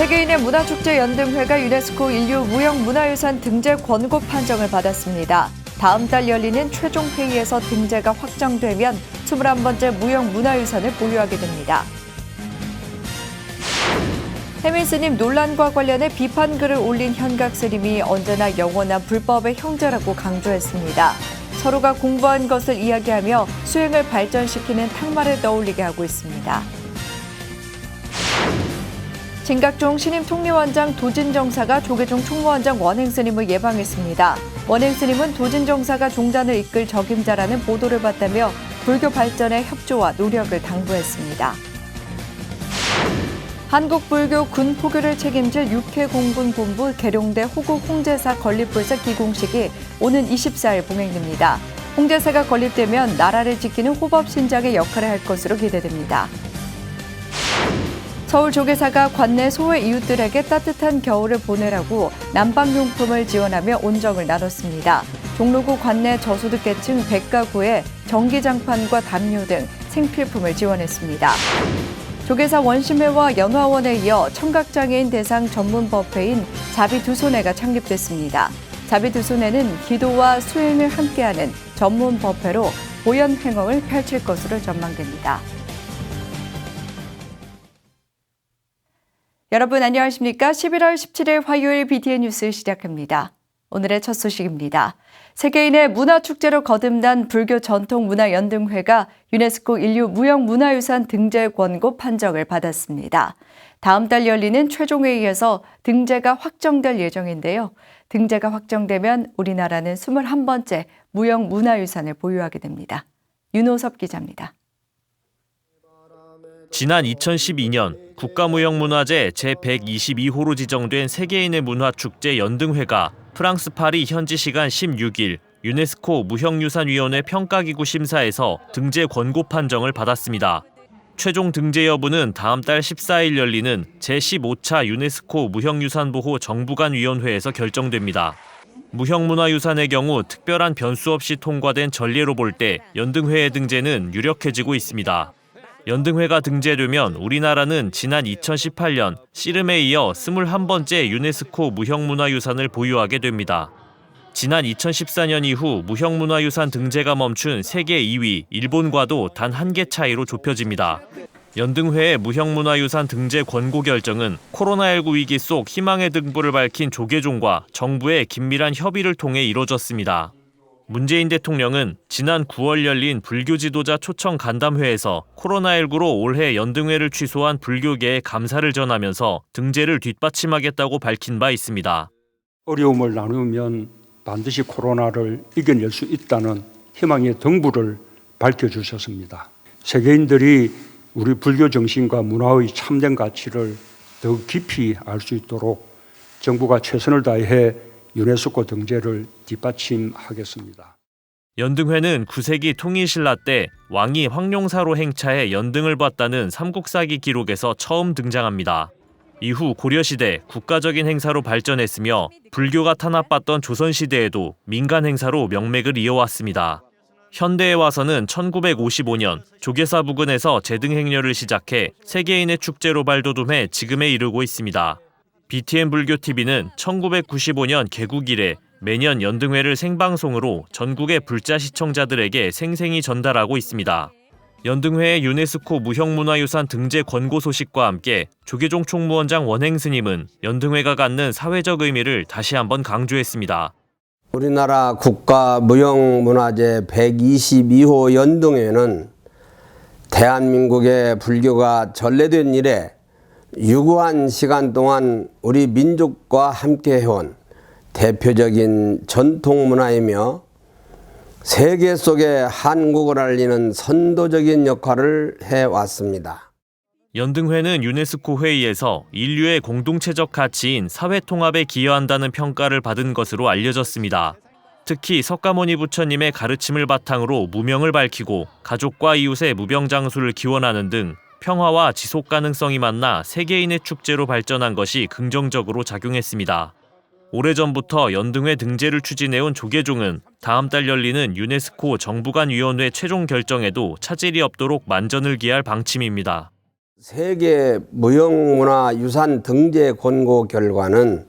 세계인의 문화축제 연등회가 유네스코 인류 무형문화유산 등재 권고 판정을 받았습니다. 다음 달 열리는 최종 회의에서 등재가 확정되면 21번째 무형문화유산을 보유하게 됩니다. 해민 스님 논란과 관련해 비판글을 올린 현각 스님이 언제나 영원한 불법의 형제라고 강조했습니다. 서로가 공부한 것을 이야기하며 수행을 발전시키는 탕말을 떠올리게 하고 있습니다. 진각종 신임 통리원장 도진정사가 조계종 총무원장 원행스님을 예방했습니다. 원행스님은 도진정사가 종단을 이끌 적임자라는 보도를 받다며 불교 발전의 협조와 노력을 당부했습니다. 한국불교 군포교를 책임질 6회 공군본부 계룡대 호국 홍제사 건립불사 기공식이 오는 24일 봉행됩니다. 홍제사가 건립되면 나라를 지키는 호법신장의 역할을 할 것으로 기대됩니다. 서울조계사가 관내 소외 이웃들에게 따뜻한 겨울을 보내라고 난방용품을 지원하며 온정을 나눴습니다. 종로구 관내 저소득계층 100가구에 전기장판과 담요 등 생필품을 지원했습니다. 조계사 원심회와 연화원에 이어 청각장애인 대상 전문법회인 자비두손회가 창립됐습니다. 자비두손회는 기도와 수행을 함께하는 전문법회로 보현행업을 펼칠 것으로 전망됩니다. 여러분 안녕하십니까? 11월 17일 화요일 BTN 뉴스 시작합니다. 오늘의 첫 소식입니다. 세계인의 문화축제로 거듭난 불교 전통문화연등회가 유네스코 인류 무형문화유산 등재 권고 판정을 받았습니다. 다음 달 열리는 최종회의에서 등재가 확정될 예정인데요. 등재가 확정되면 우리나라는 21번째 무형문화유산을 보유하게 됩니다. 윤호섭 기자입니다. 지난 2012년 국가무형문화재 제122호로 지정된 세계인의 문화축제 연등회가 프랑스 파리 현지 시간 16일 유네스코 무형유산위원회 평가기구 심사에서 등재 권고 판정을 받았습니다. 최종 등재 여부는 다음 달 14일 열리는 제15차 유네스코 무형유산보호 정부간위원회에서 결정됩니다. 무형문화유산의 경우 특별한 변수 없이 통과된 전례로 볼 때 연등회의 등재는 유력해지고 있습니다. 연등회가 등재되면 우리나라는 지난 2018년 씨름에 이어 21번째 유네스코 무형문화유산을 보유하게 됩니다. 지난 2014년 이후 무형문화유산 등재가 멈춘 세계 2위 일본과도 단 한 개 차이로 좁혀집니다. 연등회의 무형문화유산 등재 권고 결정은 코로나19 위기 속 희망의 등불을 밝힌 조계종과 정부의 긴밀한 협의를 통해 이뤄졌습니다. 문재인 대통령은 지난 9월 열린 불교 지도자 초청 간담회에서 코로나19로 올해 연등회를 취소한 불교계에 감사를 전하면서 등재를 뒷받침하겠다고 밝힌 바 있습니다. 어려움을 나누면 반드시 코로나를 이겨낼 수 있다는 희망의 등불을 밝혀주셨습니다. 세계인들이 우리 불교 정신과 문화의 참된 가치를 더 깊이 알 수 있도록 정부가 최선을 다해 유네스코 등재를 뒷받침하겠습니다. 연등회는 9세기 통일신라 때 왕이 황룡사로 행차해 연등을 봤다는 삼국사기 기록에서 처음 등장합니다. 이후 고려시대 국가적인 행사로 발전했으며 불교가 탄압받던 조선시대에도 민간 행사로 명맥을 이어왔습니다. 현대에 와서는 1955년 조계사 부근에서 제등 행렬을 시작해 세계인의 축제로 발돋움해 지금에 이르고 있습니다. BTN 불교TV는 1995년 개국 이래 매년 연등회를 생방송으로 전국의 불자 시청자들에게 생생히 전달하고 있습니다. 연등회의 유네스코 무형문화유산 등재 권고 소식과 함께 조계종 총무원장 원행스님은 연등회가 갖는 사회적 의미를 다시 한번 강조했습니다. 우리나라 국가무형문화재 122호 연등회는 대한민국의 불교가 전래된 이래 유구한 시간 동안 우리 민족과 함께 해온 대표적인 전통문화이며 세계 속에 한국을 알리는 선도적인 역할을 해왔습니다. 연등회는 유네스코 회의에서 인류의 공동체적 가치인 사회통합에 기여한다는 평가를 받은 것으로 알려졌습니다. 특히 석가모니 부처님의 가르침을 바탕으로 무명을 밝히고 가족과 이웃의 무병장수를 기원하는 등 평화와 지속 가능성이 만나 세계인의 축제로 발전한 것이 긍정적으로 작용했습니다. 오래전부터 연등회 등재를 추진해온 조계종은 다음 달 열리는 유네스코 정부간위원회 최종 결정에도 차질이 없도록 만전을 기할 방침입니다. 세계 무형문화유산 등재 권고 결과는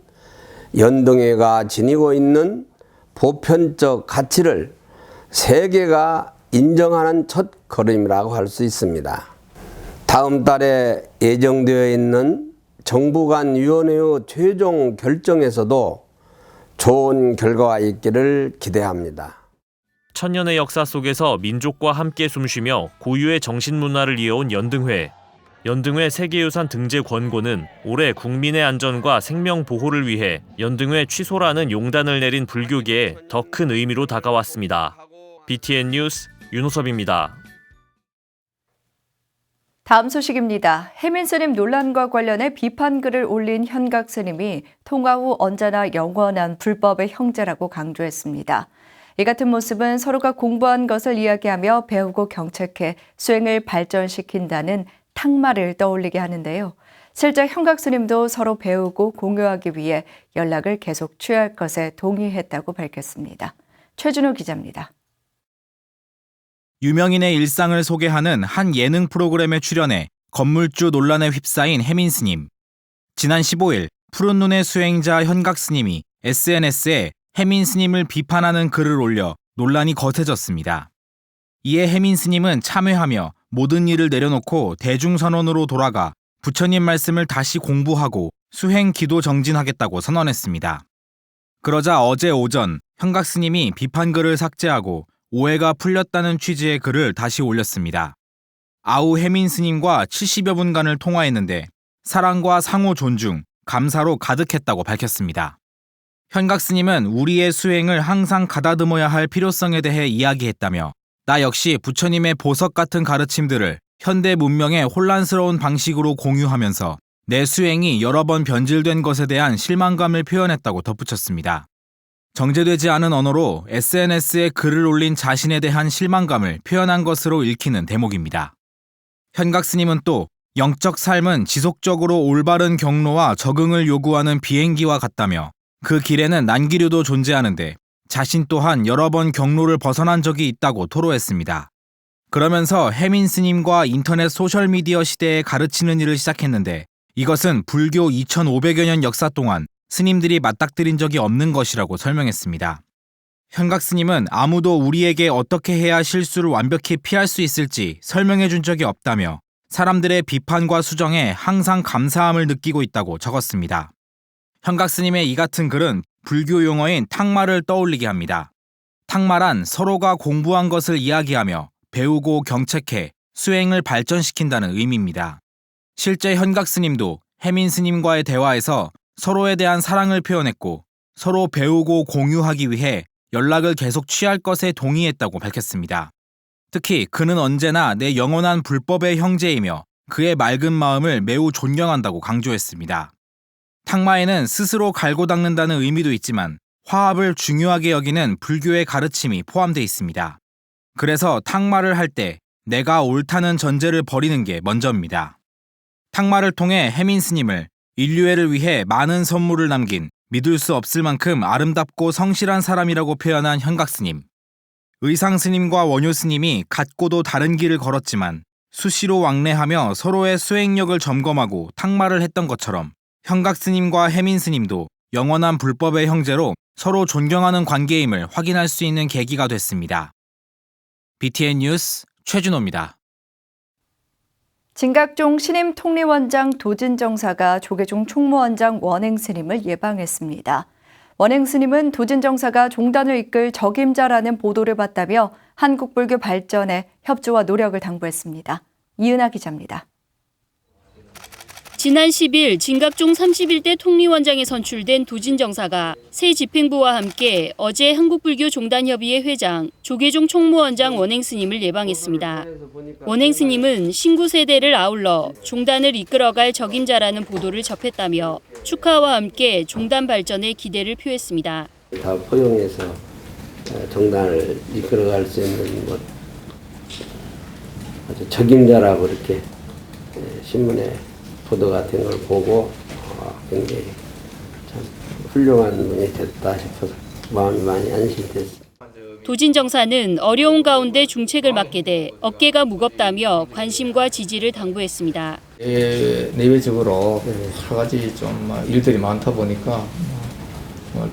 연등회가 지니고 있는 보편적 가치를 세계가 인정하는 첫 걸음이라고 할 수 있습니다. 다음 달에 예정되어 있는 정부 간 위원회의 최종 결정에서도 좋은 결과가 있기를 기대합니다. 천년의 역사 속에서 민족과 함께 숨쉬며 고유의 정신문화를 이어온 연등회. 연등회 세계유산 등재 권고는 올해 국민의 안전과 생명 보호를 위해 연등회 취소라는 용단을 내린 불교계에 더 큰 의미로 다가왔습니다. BTN 뉴스 윤호섭입니다. 다음 소식입니다. 혜민 스님 논란과 관련해 비판글을 올린 현각 스님이 통화 후 언제나 영원한 불법의 형제라고 강조했습니다. 이 같은 모습은 서로가 공부한 것을 이야기하며 배우고 경책해 수행을 발전시킨다는 탁말을 떠올리게 하는데요. 실제 현각 스님도 서로 배우고 공유하기 위해 연락을 계속 취할 것에 동의했다고 밝혔습니다. 최준호 기자입니다. 유명인의 일상을 소개하는 한 예능 프로그램에 출연해 건물주 논란에 휩싸인 혜민 스님. 지난 15일 푸른 눈의 수행자 현각 스님이 SNS에 혜민 스님을 비판하는 글을 올려 논란이 거세졌습니다. 이에 혜민 스님은 참회하며 모든 일을 내려놓고 대중선언으로 돌아가 부처님 말씀을 다시 공부하고 수행 기도 정진하겠다고 선언했습니다. 그러자 어제 오전 현각 스님이 비판글을 삭제하고 오해가 풀렸다는 취지의 글을 다시 올렸습니다. 아우 혜민 스님과 70여 분간을 통화했는데 사랑과 상호 존중, 감사로 가득했다고 밝혔습니다. 현각 스님은 우리의 수행을 항상 가다듬어야 할 필요성에 대해 이야기했다며 나 역시 부처님의 보석 같은 가르침들을 현대 문명의 혼란스러운 방식으로 공유하면서 내 수행이 여러 번 변질된 것에 대한 실망감을 표현했다고 덧붙였습니다. 정제되지 않은 언어로 SNS에 글을 올린 자신에 대한 실망감을 표현한 것으로 읽히는 대목입니다. 현각 스님은 또 영적 삶은 지속적으로 올바른 경로와 적응을 요구하는 비행기와 같다며 그 길에는 난기류도 존재하는데 자신 또한 여러 번 경로를 벗어난 적이 있다고 토로했습니다. 그러면서 혜민 스님과 인터넷 소셜미디어 시대에 가르치는 일을 시작했는데 이것은 불교 2500여 년 역사 동안 스님들이 맞닥뜨린 적이 없는 것이라고 설명했습니다. 현각 스님은 아무도 우리에게 어떻게 해야 실수를 완벽히 피할 수 있을지 설명해 준 적이 없다며 사람들의 비판과 수정에 항상 감사함을 느끼고 있다고 적었습니다. 현각 스님의 이 같은 글은 불교 용어인 탁말을 떠올리게 합니다. 탁말란 서로가 공부한 것을 이야기하며 배우고 경책해 수행을 발전시킨다는 의미입니다. 실제 현각 스님도 혜민 스님과의 대화에서 서로에 대한 사랑을 표현했고 서로 배우고 공유하기 위해 연락을 계속 취할 것에 동의했다고 밝혔습니다. 특히 그는 언제나 내 영원한 불법의 형제이며 그의 맑은 마음을 매우 존경한다고 강조했습니다. 탁마에는 스스로 갈고 닦는다는 의미도 있지만 화합을 중요하게 여기는 불교의 가르침이 포함되어 있습니다. 그래서 탁마를 할 때 내가 옳다는 전제를 버리는 게 먼저입니다. 탁마를 통해 혜민 스님을 인류애를 위해 많은 선물을 남긴 믿을 수 없을 만큼 아름답고 성실한 사람이라고 표현한 현각 스님. 의상 스님과 원효 스님이 같고도 다른 길을 걸었지만 수시로 왕래하며 서로의 수행력을 점검하고 탁마를 했던 것처럼 현각 스님과 혜민 스님도 영원한 불법의 형제로 서로 존경하는 관계임을 확인할 수 있는 계기가 됐습니다. BTN 뉴스 최준호입니다. 진각종 신임 통리원장 도진정사가 조계종 총무원장 원행스님을 예방했습니다. 원행스님은 도진정사가 종단을 이끌 적임자라는 보도를 받다며 한국불교 발전에 협조와 노력을 당부했습니다. 이은하 기자입니다. 지난 10일 진각종 31대 통리원장에 선출된 도진정사가 새 집행부와 함께 어제 한국불교종단협의회 회장, 조계종 총무원장 원행스님을 예방했습니다. 원행스님은 신구 세대를 아울러 종단을 이끌어갈 적임자라는 보도를 접했다며 축하와 함께 종단 발전에 기대를 표했습니다. 다 포용해서 종단을 이끌어갈 수 있는 아주 적임자라고 이렇게 신문에 보도 같은 걸 보고 굉장히 참 훌륭한 분이 됐다 싶어서 마음이 많이 안심됐습니다. 도진정사는 어려운 가운데 중책을 맡게 돼 어깨가 무겁다며 관심과 지지를 당부했습니다. 내외적으로 여러 가지 좀 일들이 많다 보니까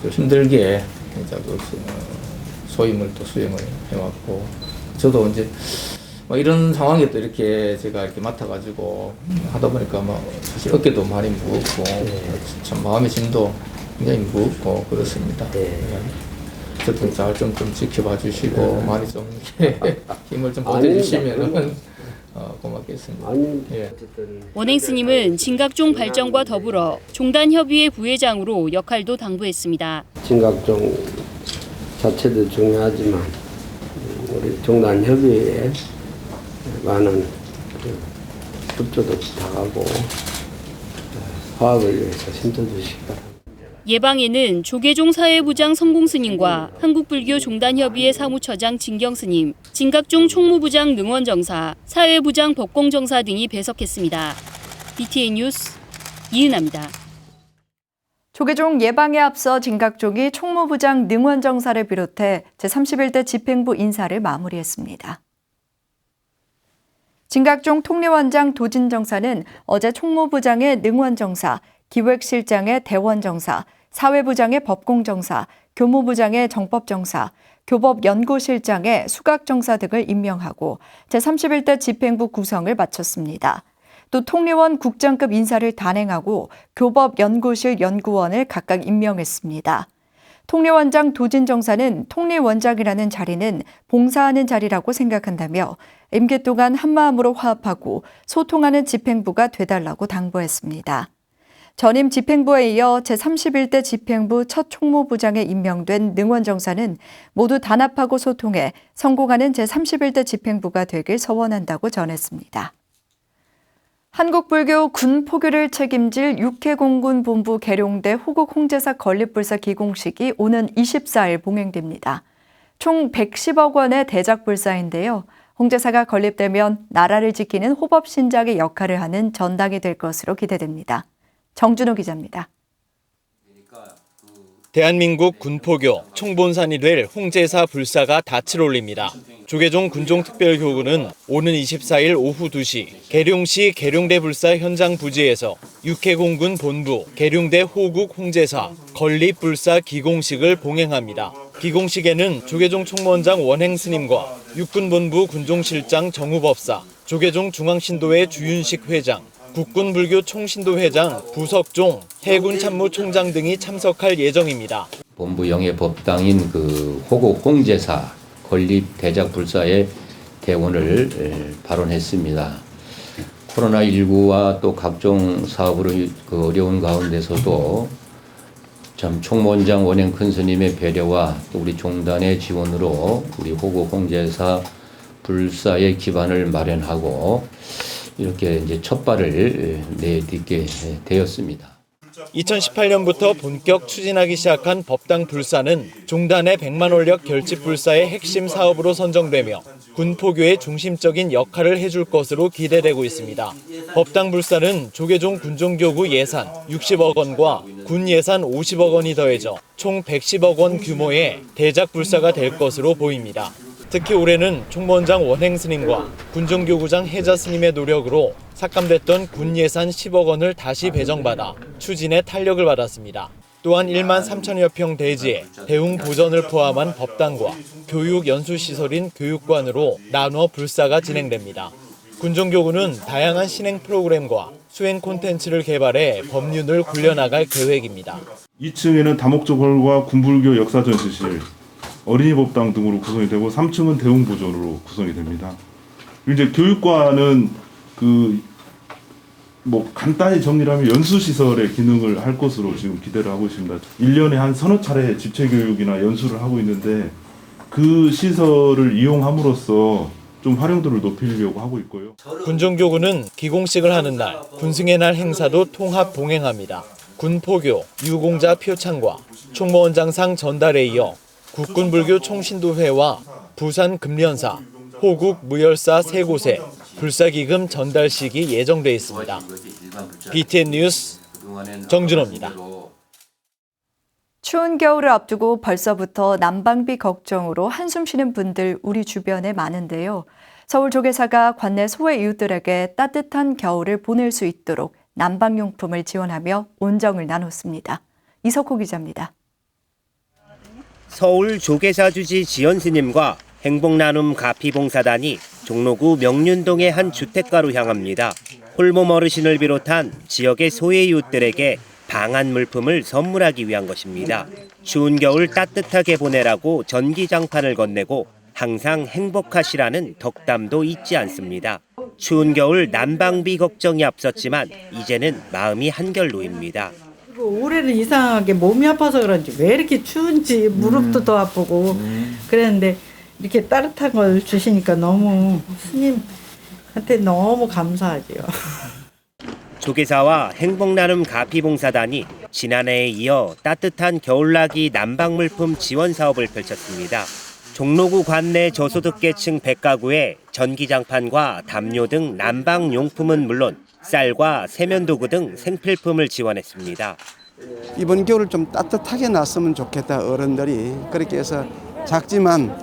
좀 힘들게 이제 그 소임을 또 수행을 해왔고, 저도 이제 이런 상황에 또 이렇게 제가 이렇게 맡아가지고 하다 보니까 사실 어깨도 많이 무겁고 참 마음의 짐도 굉장히 무겁고 그렇습니다. 어쨌든 잘 좀 지켜봐 주시고 많이 좀 이렇게 힘을 좀 보태주시면 고맙겠습니다. 원행 스님은 진각종 발전과 더불어 종단협의회 부회장으로 역할도 당부했습니다. 진각종 자체도 중요하지만 우리 종단협의회에 많은 협조도 부탁하고 화합을 위해서 힘써주시기 바랍니다. 예방에는 조계종 사회부장 성공스님과 한국불교 종단협의회 사무처장 진경스님, 진각종 총무부장 능원정사, 사회부장 법공정사 등이 배석했습니다. BTN 뉴스 이은아입니다. 조계종 예방에 앞서 진각종이 총무부장 능원정사를 비롯해 제31대 집행부 인사를 마무리했습니다. 진각종 통리원장 도진정사는 어제 총무부장의 능원정사, 기획실장의 대원정사, 사회부장의 법공정사, 교무부장의 정법정사, 교법연구실장의 수각정사 등을 임명하고 제31대 집행부 구성을 마쳤습니다. 또 통리원 국장급 인사를 단행하고 교법연구실 연구원을 각각 임명했습니다. 통리원장 도진정사는 통리원장이라는 자리는 봉사하는 자리라고 생각한다며 임기 동안 한마음으로 화합하고 소통하는 집행부가 되달라고 당부했습니다. 전임 집행부에 이어 제31대 집행부 첫 총무부장에 임명된 능원정사는 모두 단합하고 소통해 성공하는 제31대 집행부가 되길 서원한다고 전했습니다. 한국불교 군포교를 책임질 육해공군 본부 계룡대 호국 홍제사 건립불사 기공식이 오는 24일 봉행됩니다. 총 110억 원의 대작불사인데요. 홍제사가 건립되면 나라를 지키는 호법신장의 역할을 하는 전당이 될 것으로 기대됩니다. 정준호 기자입니다. 대한민국 군포교 총본산이 될 홍제사 불사가 닻을 올립니다. 조계종 군종특별교구는 오는 24일 오후 2시 계룡시 계룡대 불사 현장 부지에서 육해공군 본부 계룡대 호국 홍제사 건립 불사 기공식을 봉행합니다. 기공식에는 조계종 총무원장 원행 스님과 육군본부 군종실장 정우법사, 조계종 중앙신도회 주윤식 회장, 국군불교 총신도회장 부석종 해군참모총장 등이 참석할 예정입니다. 본부 영예법당인 호국 홍제사 건립 대작불사의 대원을 발언했습니다. 코로나19와 또 각종 사업으로 어려운 가운데서도 참 총무원장 원행 큰 스님의 배려와 또 우리 종단의 지원으로 우리 호국 홍제사 불사의 기반을 마련하고 이렇게 이제 첫 발을 내딛게 되었습니다. 2018년부터 본격 추진하기 시작한 법당 불사는 종단의 100만 원력 결집 불사의 핵심 사업으로 선정되며 군포교의 중심적인 역할을 해줄 것으로 기대되고 있습니다. 법당 불사는 조계종 군종교구 예산 60억 원과 군 예산 50억 원이 더해져 총 110억 원 규모의 대작 불사가 될 것으로 보입니다. 특히 올해는 총무원장 원행 스님과 군종교구장 해자 스님의 노력으로 삭감됐던 군 예산 10억 원을 다시 배정받아 추진에 탄력을 받았습니다. 또한 1만 3천여 평 대지에 대웅 보전을 포함한 법당과 교육 연수시설인 교육관으로 나눠 불사가 진행됩니다. 군종교구는 다양한 신행 프로그램과 수행 콘텐츠를 개발해 법륜을 굴려나갈 계획입니다. 2층에는 다목적 홀과 군불교 역사 전시실, 어린이 법당 등으로 구성이 되고 3층은 대웅 보존으로 구성이 됩니다. 이제 교육관은 간단히 정리하면 연수시설의 기능을 할 것으로 지금 기대를 하고 있습니다. 1년에 한 서너 차례 집체교육이나 연수를 하고 있는데 그 시설을 이용함으로써 좀 활용도를 높이려고 하고 있고요. 군종교구는 기공식을 하는 날 군승의 날 행사도 통합 봉행합니다. 군포교 유공자 표창과 총무원장상 전달에 이어 국군불교 총신도회와 부산 금련사, 호국 무열사 세 곳에 불사기금 전달식이 예정돼 있습니다. BTN 뉴스 정준호입니다. 추운 겨울을 앞두고 벌써부터 난방비 걱정으로 한숨 쉬는 분들 우리 주변에 많은데요. 서울조계사가 관내 소외 이웃들에게 따뜻한 겨울을 보낼 수 있도록 난방용품을 지원하며 온정을 나눴습니다. 이석호 기자입니다. 서울 조계사 주지 지연 스님과 행복나눔 가피봉사단이 종로구 명륜동의 한 주택가로 향합니다. 홀몸 어르신을 비롯한 지역의 소외 이웃들에게 방한 물품을 선물하기 위한 것입니다. 추운 겨울 따뜻하게 보내라고 전기장판을 건네고 항상 행복하시라는 덕담도 잊지 않습니다. 추운 겨울 난방비 걱정이 앞섰지만 이제는 마음이 한결 놓입니다. 올해는 이상하게 몸이 아파서 그런지 왜 이렇게 추운지 무릎도 더 아프고 그랬는데 이렇게 따뜻한 걸 주시니까 너무 스님한테 너무 감사하지요. 조계사와 행복나눔 가피봉사단이 지난해에 이어 따뜻한 겨울나기 난방물품 지원 사업을 펼쳤습니다. 종로구 관내 저소득계층 100가구에 전기장판과 담요 등 난방용품은 물론 쌀과 세면도구 등 생필품을 지원했습니다. 이번 겨울 좀 따뜻하게 났으면 좋겠다 어른들이 그렇게 해서 작지만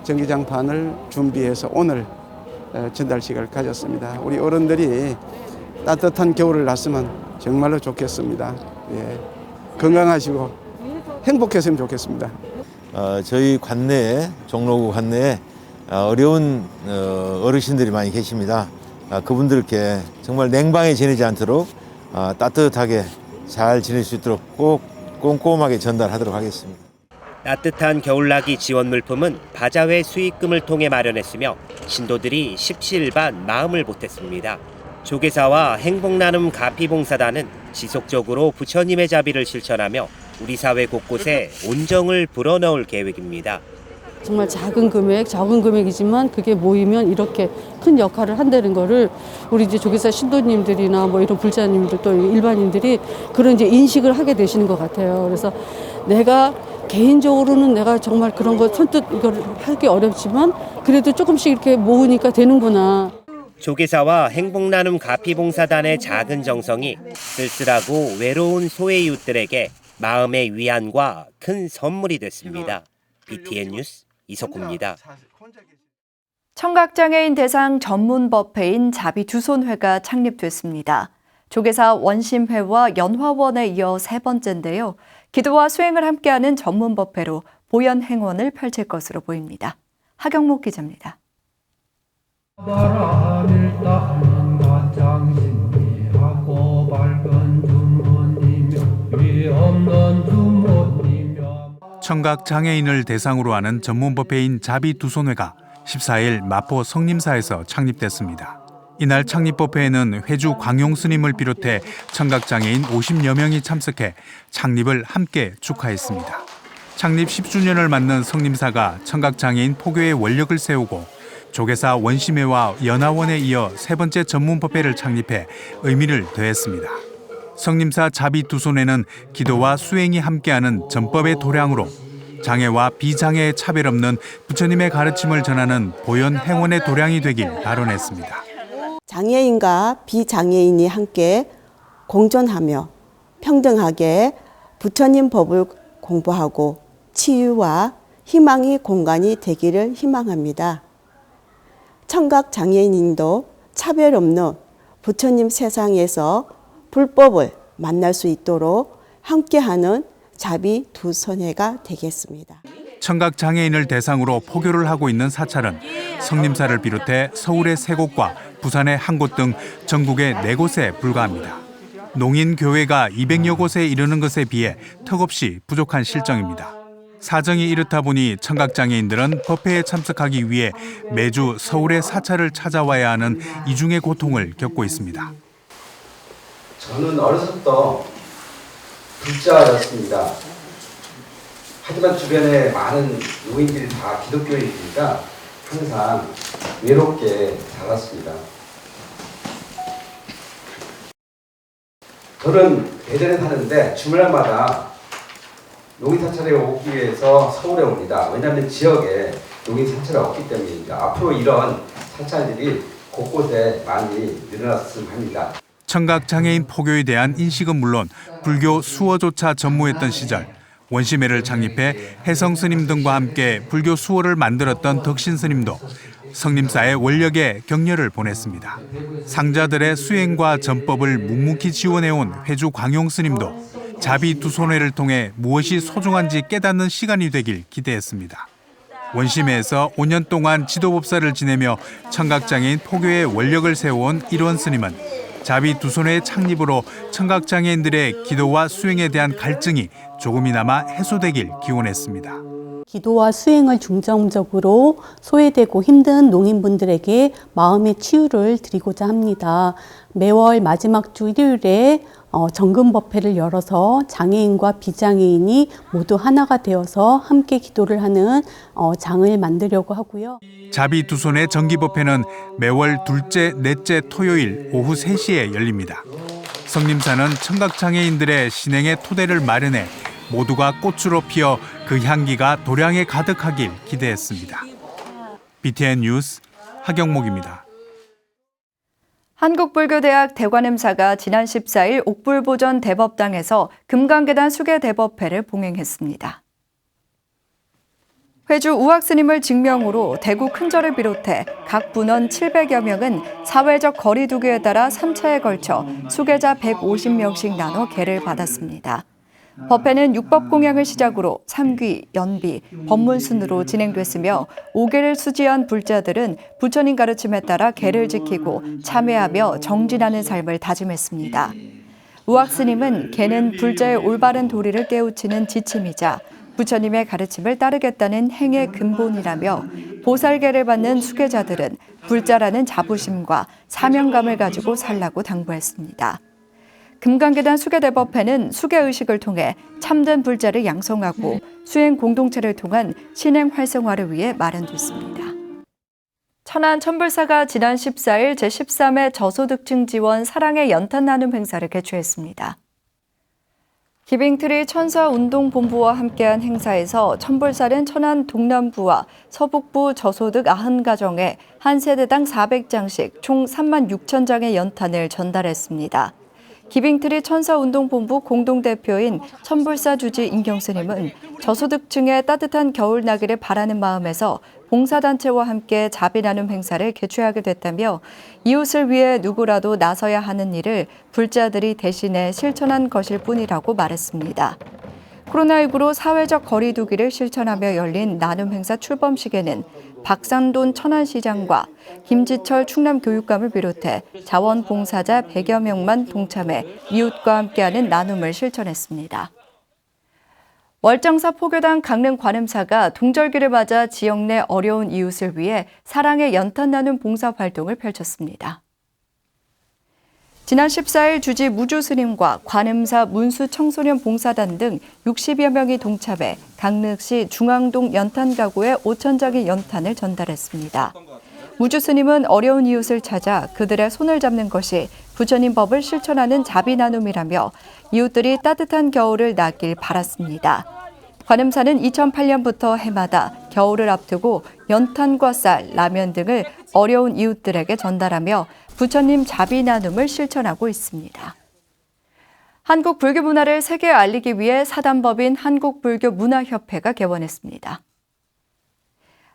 전기장판을 준비해서 오늘 전달식을 가졌습니다. 우리 어른들이 따뜻한 겨울을 났으면 정말로 좋겠습니다. 예. 건강하시고 행복했으면 좋겠습니다. 저희 관내에 종로구 관내에 어려운 어르신들이 많이 계십니다. 그분들께 정말 냉방에 지내지 않도록 따뜻하게 잘 지낼 수 있도록 꼭 꼼꼼하게 전달하도록 하겠습니다. 따뜻한 겨울나기 지원 물품은 바자회 수익금을 통해 마련했으며 신도들이 십시일반 마음을 보탰습니다. 조계사와 행복나눔 가피봉사단은 지속적으로 부처님의 자비를 실천하며 우리 사회 곳곳에 온정을 불어넣을 계획입니다. 정말 작은 금액이지만 그게 모이면 이렇게 큰 역할을 한다는 거를 우리 이제 조계사 신도님들이나 뭐 이런 불자님들 또 일반인들이 그런 이제 인식을 하게 되시는 것 같아요. 그래서 내가 개인적으로는 내가 정말 그런 거 선뜻 이걸 하기 어렵지만 그래도 조금씩 이렇게 모으니까 되는구나. 조계사와 행복나눔 가피봉사단의 작은 정성이 쓸쓸하고 외로운 소외 이웃들에게 마음의 위안과 큰 선물이 됐습니다. BTN 뉴스 이석호입니다. 청각장애인 대상 전문법회인 자비두손회가 창립됐습니다. 조계사 원심회와 연화원에 이어 세 번째인데요. 기도와 수행을 함께하는 전문법회로 보현행원을 펼칠 것으로 보입니다. 하경목 기자입니다. 청각장애인을 대상으로 하는 전문법회인 자비두손회가 14일 마포 성림사에서 창립됐습니다. 이날 창립법회에는 회주 광용스님을 비롯해 청각장애인 50여 명이 참석해 창립을 함께 축하했습니다. 창립 10주년을 맞는 성림사가 청각장애인 포교의 원력을 세우고 조계사 원심회와 연화원에 이어 세 번째 전문법회를 창립해 의미를 더했습니다. 성림사 자비두손회는 기도와 수행이 함께하는 전법의 도량으로 장애와 비장애의 차별 없는 부처님의 가르침을 전하는 보현행원의 도량이 되길 발언했습니다. 장애인과 비장애인이 함께 공존하며 평등하게 부처님 법을 공부하고 치유와 희망의 공간이 되기를 희망합니다. 청각장애인도 차별 없는 부처님 세상에서 불법을 만날 수 있도록 함께하는 자비두손회가 되겠습니다. 청각장애인을 대상으로 포교를 하고 있는 사찰은 성림사를 비롯해 서울의 3곳과 부산의 1곳 등 전국의 4곳에 불과합니다. 농인교회가 200여 곳에 이르는 것에 비해 턱없이 부족한 실정입니다. 사정이 이렇다 보니 청각장애인들은 법회에 참석하기 위해 매주 서울의 사찰을 찾아와야 하는 이중의 고통을 겪고 있습니다. 저는 어려서부터 불자였습니다. 하지만 주변에 많은 노인들이 다 기독교인이니까 항상 외롭게 살았습니다. 저는 대전에 사는데 주말마다 농인 사찰에 오기 위해서 서울에 옵니다. 왜냐하면 지역에 농인 사찰이 없기 때문입니다. 앞으로 이런 사찰들이 곳곳에 많이 늘어났으면 합니다. 청각장애인 포교에 대한 인식은 물론 불교 수어조차 전무했던 시절 원심회를 창립해 혜성스님 등과 함께 불교 수어를 만들었던 덕신스님도 성림사의 원력에 격려를 보냈습니다. 상자들의 수행과 전법을 묵묵히 지원해온 회주 광용 스님도 자비 두 손회를 통해 무엇이 소중한지 깨닫는 시간이 되길 기대했습니다. 원심에서 5년 동안 지도법사를 지내며 청각장애인 포교의 원력을 세워온 일원 스님은 자비 두 손회의 창립으로 청각장애인들의 기도와 수행에 대한 갈증이 조금이나마 해소되길 기원했습니다. 기도와 수행을 중점적으로 소외되고 힘든 농인분들에게 마음의 치유를 드리고자 합니다. 매월 마지막 주 일요일에 정금법회를 열어서 장애인과 비장애인이 모두 하나가 되어서 함께 기도를 하는 장을 만들려고 하고요. 자비 두 손의 정기법회는 매월 둘째, 넷째 토요일 오후 3시에 열립니다. 성림사는 청각장애인들의 신행의 토대를 마련해 모두가 꽃으로 피어 그 향기가 도량에 가득하길 기대했습니다. BTN 뉴스 하경목입니다. 한국불교대학 대관음사가 지난 14일 옥불보전 대법당에서 금강계단 수계대법회를 봉행했습니다. 회주 우학스님을 증명으로 대구 큰절을 비롯해 각 분원 700여 명은 사회적 거리 두기에 따라 3차에 걸쳐 수계자 150명씩 나눠 계를 받았습니다. 법회는 육법공양을 시작으로 삼귀, 연비, 법문순으로 진행됐으며 5계를 수지한 불자들은 부처님 가르침에 따라 계를 지키고 참회하며 정진하는 삶을 다짐했습니다. 우학스님은 계는 불자의 올바른 도리를 깨우치는 지침이자 부처님의 가르침을 따르겠다는 행의 근본이라며 보살계를 받는 수계자들은 불자라는 자부심과 사명감을 가지고 살라고 당부했습니다. 금강계단 수계대법회는 수계의식을 통해 참된 불자를 양성하고 수행 공동체를 통한 신행 활성화를 위해 마련됐습니다. 천안 천불사가 지난 14일 제13회 저소득층 지원 사랑의 연탄 나눔 행사를 개최했습니다. 기빙트리 천사운동본부와 함께한 행사에서 천불사는 천안 동남부와 서북부 저소득 90가정에 한 세대당 400장씩 총 36,000장의 연탄을 전달했습니다. 기빙트리 천사운동본부 공동대표인 천불사 주지 임경스님은 저소득층의 따뜻한 겨울 나기를 바라는 마음에서 봉사단체와 함께 자비 나눔 행사를 개최하게 됐다며 이웃을 위해 누구라도 나서야 하는 일을 불자들이 대신해 실천한 것일 뿐이라고 말했습니다. 코로나19로 사회적 거리 두기를 실천하며 열린 나눔 행사 출범식에는 박상돈 천안시장과 김지철 충남교육감을 비롯해 자원봉사자 100여 명만 동참해 이웃과 함께하는 나눔을 실천했습니다. 월정사 포교당 강릉 관음사가 동절기를 맞아 지역 내 어려운 이웃을 위해 사랑의 연탄 나눔 봉사 활동을 펼쳤습니다. 지난 14일 주지 무주스님과 관음사 문수 청소년 봉사단 등 60여 명이 동참해 강릉시 중앙동 연탄 가구에 5,000장의 연탄을 전달했습니다. 무주스님은 어려운 이웃을 찾아 그들의 손을 잡는 것이 부처님 법을 실천하는 자비 나눔이라며 이웃들이 따뜻한 겨울을 나길 바랐습니다. 관음사는 2008년부터 해마다 겨울을 앞두고 연탄과 쌀, 라면 등을 어려운 이웃들에게 전달하며 부처님 자비 나눔을 실천하고 있습니다. 한국 불교 문화를 세계에 알리기 위해 사단법인 한국불교문화협회가 개원했습니다.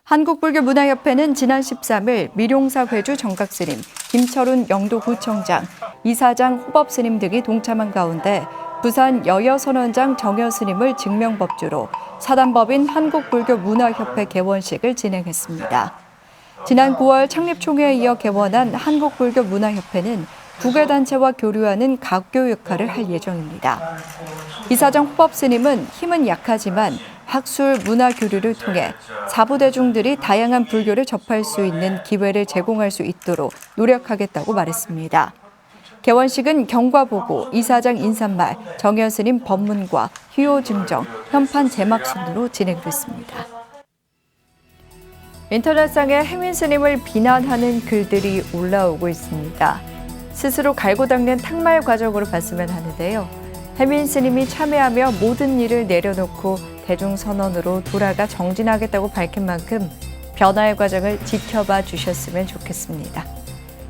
한국불교문화협회는 지난 13일 미룡사 회주 정각스님, 김철훈 영도구청장, 이사장 호법스님 등이 동참한 가운데 부산 여여선원장 정여스님을 증명법주로 사단법인 한국불교문화협회 개원식을 진행했습니다. 지난 9월 창립총회에 이어 개원한 한국불교문화협회는 국외단체와 교류하는 각교 역할을 할 예정입니다. 이사장 호법스님은 힘은 약하지만 학술, 문화 교류를 통해 사부대중들이 다양한 불교를 접할 수 있는 기회를 제공할 수 있도록 노력하겠다고 말했습니다. 개원식은 경과보고, 이사장 인사말, 정현스님 법문과 휴효증정, 현판 제막 순으로 진행됐습니다. 인터넷상에 혜민 스님을 비난하는 글들이 올라오고 있습니다. 스스로 갈고 닦는 탁말 과정으로 봤으면 하는데요. 혜민 스님이 참회하며 모든 일을 내려놓고 대중선언으로 돌아가 정진하겠다고 밝힌 만큼 변화의 과정을 지켜봐 주셨으면 좋겠습니다.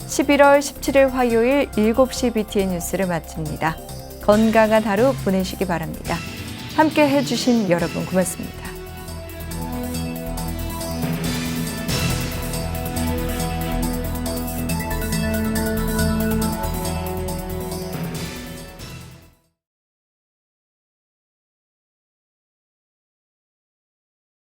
11월 17일 화요일 7시 BTN 뉴스를 마칩니다. 건강한 하루 보내시기 바랍니다. 함께 해주신 여러분 고맙습니다.